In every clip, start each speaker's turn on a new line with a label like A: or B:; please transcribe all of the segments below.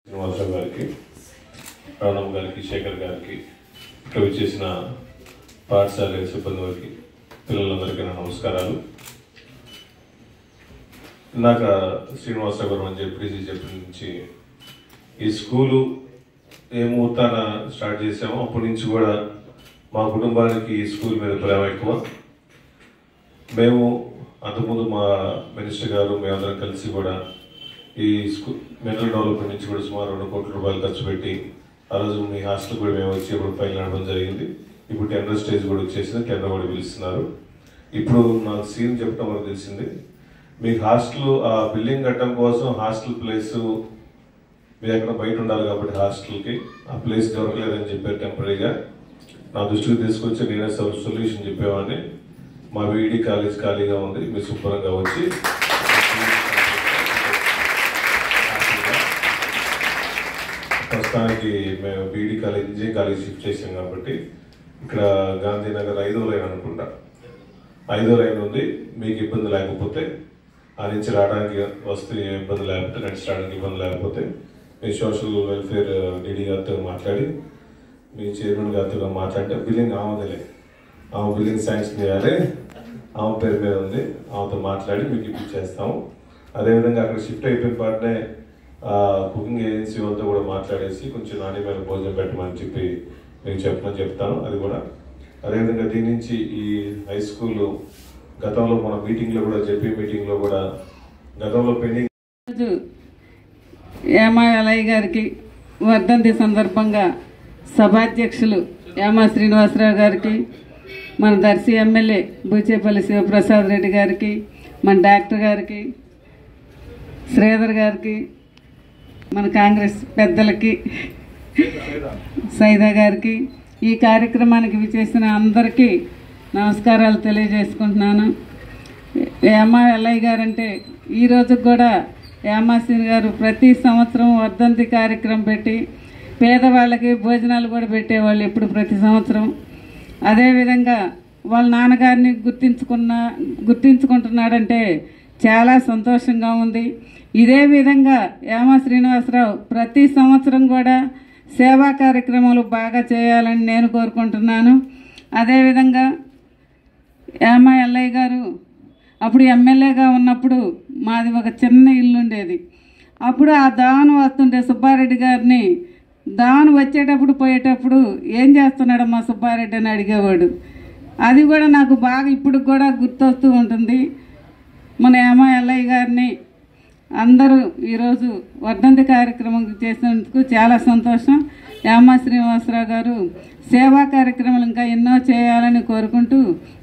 A: శ్రీనివాసరావు గారికి, రాణమ్మ గారికి, శేఖర్ గారికి, ఇక్కడ వచ్చేసిన పాఠశాల సిబ్బంది వారికి, పిల్లలందరికీ నా నమస్కారాలు. ఇందాక శ్రీనివాసరావు గారు అని చెప్పిన నుంచి ఈ స్కూలు ఏ ముహూర్తాన స్టార్ట్ చేసామో అప్పటి నుంచి కూడా మా కుటుంబానికి ఈ స్కూల్ మీద ప్రేమ ఎక్కువ. మేము అంతకుముందు మా మినిస్టర్ గారు మేమందరం కలిసి కూడా ఈ స్కూల్ మెంటల్ డెవలప్మెంట్ నుంచి కూడా సుమారు 2 కోట్ల రూపాయలు ఖర్చు పెట్టి ఆ రోజు మీ హాస్టల్ కూడా మేము వచ్చి ఇప్పుడు ఫైల్ నడవడం జరిగింది. ఇప్పుడు టెండర్ స్టేజ్ కూడా వచ్చేసింది, టెండర్ కూడా పిలుస్తున్నారు. ఇప్పుడు నాకు సీన్ చెప్పడం వరకు తెలిసింది, మీకు హాస్టల్ ఆ బిల్డింగ్ కట్టడం కోసం హాస్టల్ ప్లేస్ మీరు ఎక్కడ బయట ఉండాలి కాబట్టి హాస్టల్కి ఆ ప్లేస్ దొరకలేదని చెప్పారు. టెంపరీగా నా దృష్టికి తీసుకొచ్చి నేనే సొల్యూషన్ చెప్పేవాడిని. మా బీఈడి కాలేజ్ ఖాళీగా ఉంది, మీరు శుభ్రంగా వచ్చి ప్రస్తుతానికి మేము BEd college engineering college shift చేసాం కాబట్టి ఇక్కడ గాంధీనగర్ 5వ లైన్ అనుకుంటా, 5వ లైన్ ఉంది. మీకు ఇబ్బంది లేకపోతే ఆ నుంచి రావడానికి వస్తే ఇబ్బంది లేకపోతే నడిచి రావడానికి ఇబ్బంది లేకపోతే మీ సోషల్ వెల్ఫేర్ డీడీ గారితో మాట్లాడి మీ చైర్మన్ గారితో మాట్లాడితే బిల్డింగ్ ఆమెదిలే, ఆమె బిల్డింగ్ శాంక్షన్ చేయాలి, ఆమె పేరు మీద ఉంది, ఆమెతో మాట్లాడి మీకు ఇప్పించేస్తాము. అదేవిధంగా అక్కడ షిఫ్ట్ అయిపోయిన పాటనే కుకింగ్ ఏజెన్సీ వాళ్ళతో కూడా మాట్లాడేసి కొంచెం నాణ్యమైన భోజనం పెట్టమని చెప్పి మీకు చెప్తాను. అది కూడా అదేవిధంగా దీని నుంచి ఈ హై స్కూల్ గతంలో మన మీటింగ్లో కూడా చెప్పే మీటింగ్లో కూడా గతంలో పెండింగ్
B: యామాలయ్య గారికి వర్ధంతి సందర్భంగా సభాధ్యక్షులు యామా శ్రీనివాసరావు గారికి, మన దర్శి ఎమ్మెల్యే బూచేపల్లి శివప్రసాద్ రెడ్డి గారికి, మన డాక్టర్ గారికి, శ్రీధర్ గారికి, మన కాంగ్రెస్ పెద్దలకి, సైదా గారికి, ఈ కార్యక్రమానికి విచ్చేసిన అందరికీ నమస్కారాలు తెలియజేసుకుంటున్నాను. యామా ఎల్లయ్య గారు అంటే ఈరోజు కూడా యామాసీని గారు ప్రతి సంవత్సరం వర్ధంతి కార్యక్రమం పెట్టి పేదవాళ్ళకి భోజనాలు కూడా పెట్టేవాళ్ళు ఎప్పుడు ప్రతి సంవత్సరం. అదేవిధంగా వాళ్ళ నాన్నగారిని గుర్తించుకుంటున్నాడంటే చాలా సంతోషంగా ఉంది. ఇదే విధంగా యామా శ్రీనివాసరావు ప్రతి సంవత్సరం కూడా సేవా కార్యక్రమాలు బాగా చేయాలని నేను కోరుకుంటున్నాను. అదేవిధంగా యామా ఎల్లయ్య గారు అప్పుడు ఎమ్మెల్యేగా ఉన్నప్పుడు మాది ఒక చిన్న ఇల్లు ఉండేది. అప్పుడు ఆ దావను వస్తుంటే సుబ్బారెడ్డి గారిని దావను వచ్చేటప్పుడు పోయేటప్పుడు ఏం చేస్తున్నాడమ్మా సుబ్బారెడ్డి అని అడిగేవాడు. అది కూడా నాకు బాగా ఇప్పుడు కూడా గుర్తొస్తూ ఉంటుంది. మన యామా ఎల్లయ్య గారిని అందరూ ఈరోజు వర్ధంతి కార్యక్రమం చేసినందుకు చాలా సంతోషం. యామా శ్రీనివాసరావు గారు సేవా కార్యక్రమాలు ఇంకా ఎన్నో చేయాలని కోరుకుంటూ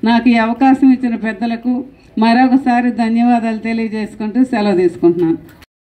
B: నాకు ఈ అవకాశం ఇచ్చిన పెద్దలకు మరొకసారి ధన్యవాదాలు తెలియజేసుకుంటూ సెలవు తీసుకుంటున్నాను.